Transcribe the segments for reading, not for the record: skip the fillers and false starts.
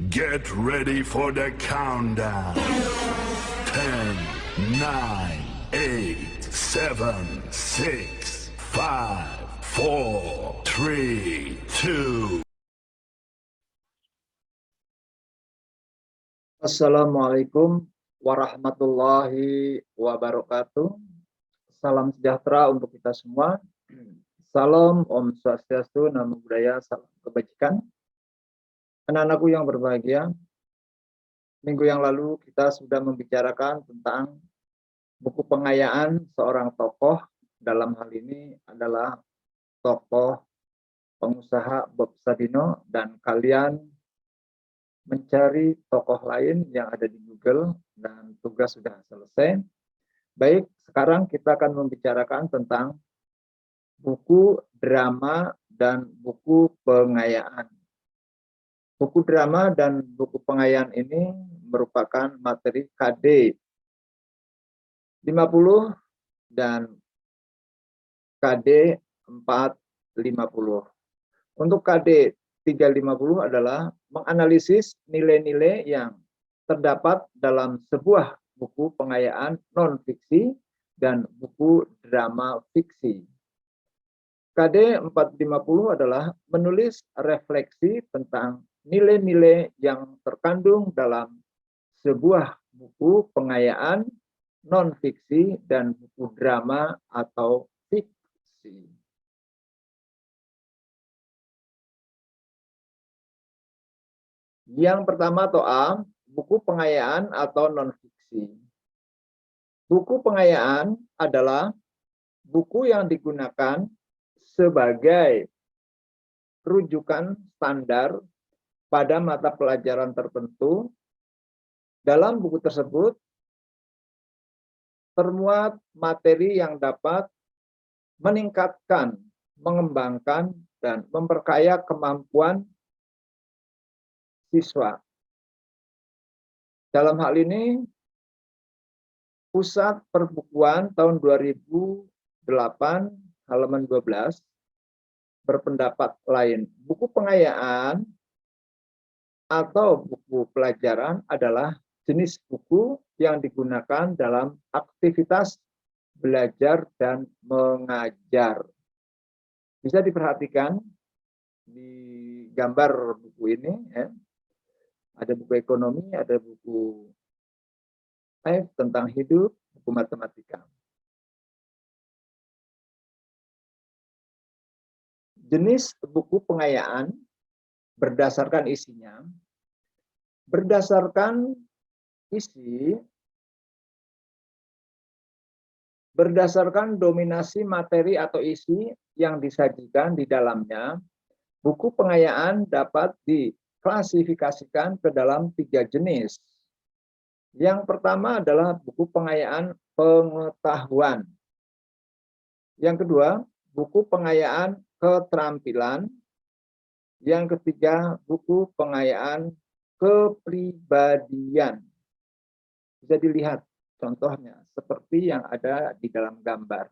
Get ready for the countdown. 10, 9, 8, 7, 6, 5, 4, 3, 2. Assalamualaikum warahmatullahi wabarakatuh. Salam sejahtera untuk kita semua. Salam Om Swastiastu, Namo Buddhaya, salam kebajikan. Anak-anakku yang berbahagia, minggu yang lalu kita sudah membicarakan tentang buku pengayaan seorang tokoh. Dalam hal ini adalah tokoh pengusaha Bob Sadino, dan kalian mencari tokoh lain yang ada di Google dan tugas sudah selesai. Baik, sekarang kita akan membicarakan tentang buku drama dan buku pengayaan. Buku drama dan buku pengayaan ini merupakan materi KD 50 dan KD 450. Untuk KD 350 adalah menganalisis nilai-nilai yang terdapat dalam sebuah buku pengayaan non-fiksi dan buku drama fiksi. KD 450 adalah menulis refleksi tentang nilai-nilai yang terkandung dalam sebuah buku pengayaan non-fiksi dan buku drama atau fiksi. Yang pertama atau A, buku pengayaan atau non-fiksi. Buku pengayaan adalah buku yang digunakan sebagai rujukan standar pada mata pelajaran tertentu. Dalam buku tersebut termuat materi yang dapat meningkatkan, mengembangkan, dan memperkaya kemampuan siswa. Dalam hal ini, Pusat Perbukuan tahun 2008 halaman 12 berpendapat lain. Buku pengayaan atau buku pelajaran adalah jenis buku yang digunakan dalam aktivitas belajar dan mengajar. Bisa diperhatikan di gambar buku ini, ya. Ada buku ekonomi, ada buku tentang hidup, buku matematika. Jenis buku pengayaan berdasarkan isinya, berdasarkan dominasi materi atau isi yang disajikan di dalamnya, buku pengayaan dapat diklasifikasikan ke dalam 3 jenis. Yang pertama adalah buku pengayaan pengetahuan. Yang kedua, buku pengayaan keterampilan. Yang ketiga, buku pengayaan kepribadian. Bisa dilihat contohnya seperti yang ada di dalam gambar.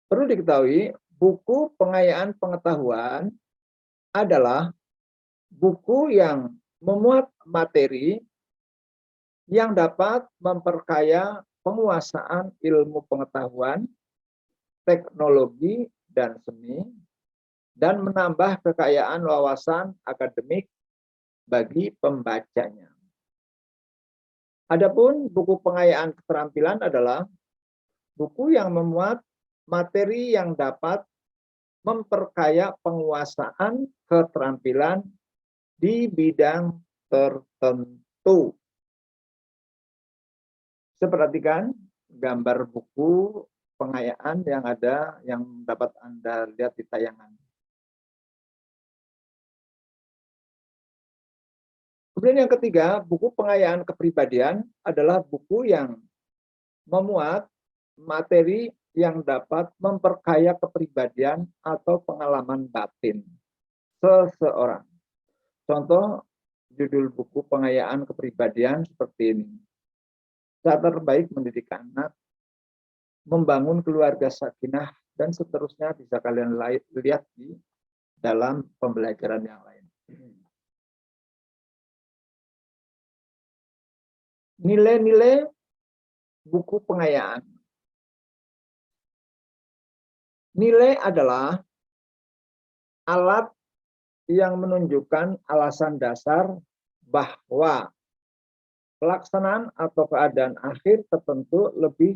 Perlu diketahui, buku pengayaan pengetahuan adalah buku yang memuat materi yang dapat memperkaya penguasaan ilmu pengetahuan, teknologi, dan seni, dan menambah kekayaan wawasan akademik bagi pembacanya. Adapun buku pengayaan keterampilan adalah buku yang memuat materi yang dapat memperkaya penguasaan keterampilan di bidang tertentu. Bisa perhatikan gambar buku pengayaan yang ada, yang dapat Anda lihat di tayangan. Kemudian yang ketiga, buku pengayaan kepribadian adalah buku yang memuat materi yang dapat memperkaya kepribadian atau pengalaman batin seseorang. Contoh judul buku pengayaan kepribadian seperti ini. Cara terbaik mendidik anak, membangun keluarga sakinah dan seterusnya bisa kalian lihat di dalam pembelajaran yang lain. Nilai-nilai buku pengayaan. Nilai adalah alat yang menunjukkan alasan dasar bahwa pelaksanaan atau keadaan akhir tertentu lebih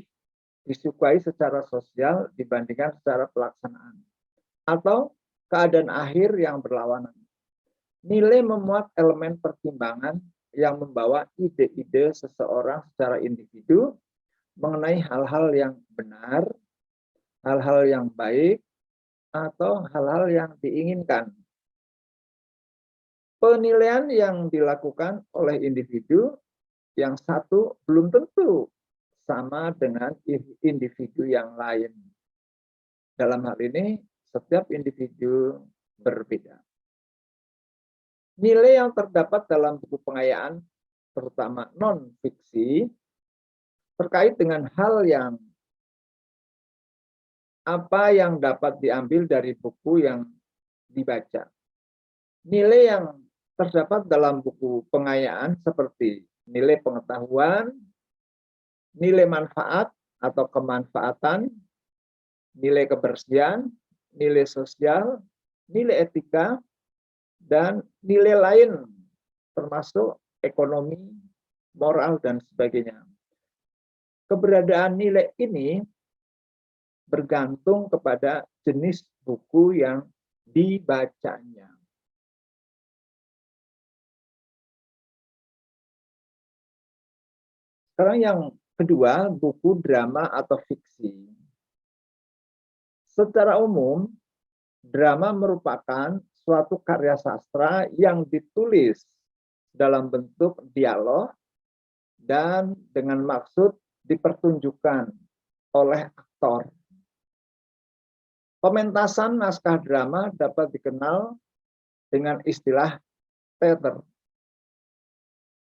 disukai secara sosial dibandingkan secara pelaksanaan, atau keadaan akhir yang berlawanan. Nilai memuat elemen pertimbangan yang membawa ide-ide seseorang secara individu mengenai hal-hal yang benar, hal-hal yang baik, atau hal-hal yang diinginkan. Penilaian yang dilakukan oleh individu yang satu belum tentu sama dengan individu yang lain. Dalam hal ini, setiap individu berbeda. Nilai yang terdapat dalam buku pengayaan, terutama non-fiksi, terkait dengan hal yang apa yang dapat diambil dari buku yang dibaca. Nilai yang terdapat dalam buku pengayaan seperti nilai pengetahuan, nilai manfaat atau kemanfaatan, nilai kebersihan, nilai sosial, nilai etika, dan nilai lain termasuk ekonomi, moral, dan sebagainya. Keberadaan nilai ini bergantung kepada jenis buku yang dibacanya. Sekarang yang kedua, buku drama atau fiksi. Secara umum, drama merupakan suatu karya sastra yang ditulis dalam bentuk dialog dan dengan maksud dipertunjukkan oleh aktor. Pementasan naskah drama dapat dikenal dengan istilah teater.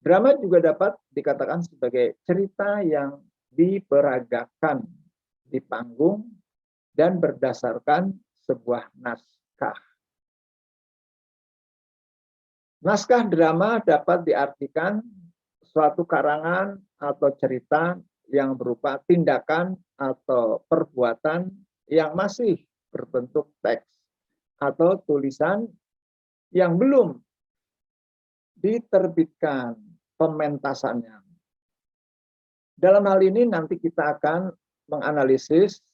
Drama juga dapat dikatakan sebagai cerita yang diperagakan di panggung dan berdasarkan sebuah naskah. Naskah drama dapat diartikan suatu karangan atau cerita yang berupa tindakan atau perbuatan yang masih berbentuk teks atau tulisan yang belum diterbitkan pementasannya. Dalam hal ini nanti kita akan menganalisis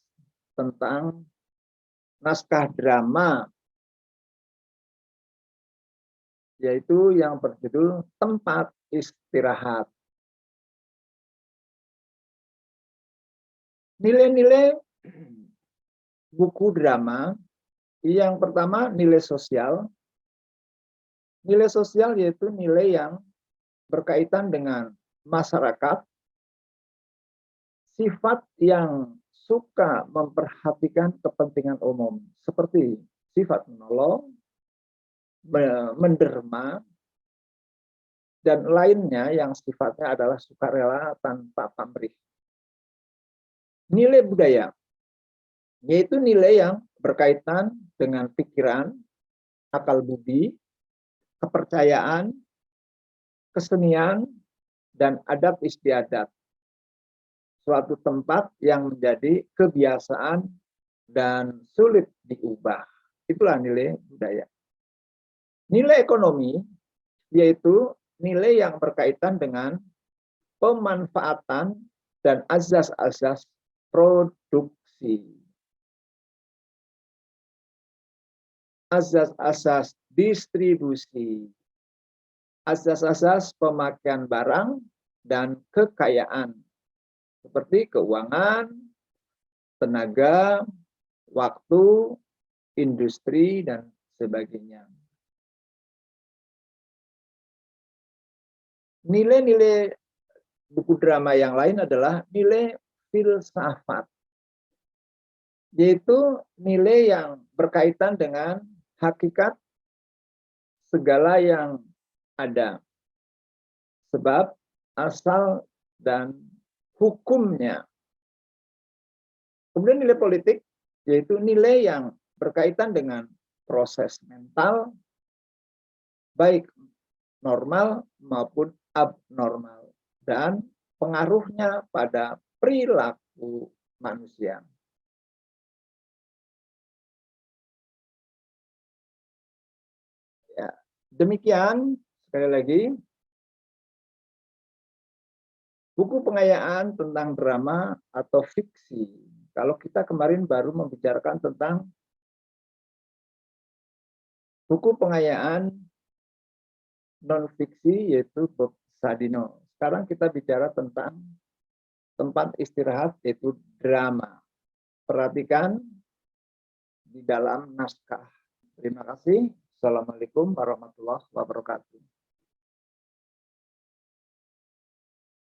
tentang naskah drama, yaitu yang berjudul Tempat Istirahat. Nilai-nilai buku drama, yang pertama nilai sosial. Nilai sosial yaitu nilai yang berkaitan dengan masyarakat, sifat yang suka memperhatikan kepentingan umum, seperti sifat menolong, menderma, dan lainnya yang sifatnya adalah sukarela tanpa pamrih. Nilai budaya, yaitu nilai yang berkaitan dengan pikiran, akal budi, kepercayaan, kesenian, dan adat istiadat. Suatu tempat yang menjadi kebiasaan dan sulit diubah. Itulah nilai budaya. Nilai ekonomi, yaitu nilai yang berkaitan dengan pemanfaatan dan azas-azas produksi. Azas-azas distribusi. Azas-azas pemakaian barang dan kekayaan. Seperti keuangan, tenaga, waktu, industri, dan sebagainya. Nilai-nilai buku drama yang lain adalah nilai filsafat, yaitu nilai yang berkaitan dengan hakikat segala yang ada, sebab, asal, dan hukumnya. Kemudian nilai politik, yaitu nilai yang berkaitan dengan proses mental, baik normal maupun abnormal, dan pengaruhnya pada perilaku manusia. Ya, demikian sekali lagi buku pengayaan tentang drama atau fiksi. Kalau kita kemarin baru membicarakan tentang buku pengayaan non-fiksi, yaitu Bob Sadino. Sekarang kita bicara tentang tempat istirahat, yaitu drama. Perhatikan di dalam naskah. Terima kasih. Assalamualaikum warahmatullahi wabarakatuh.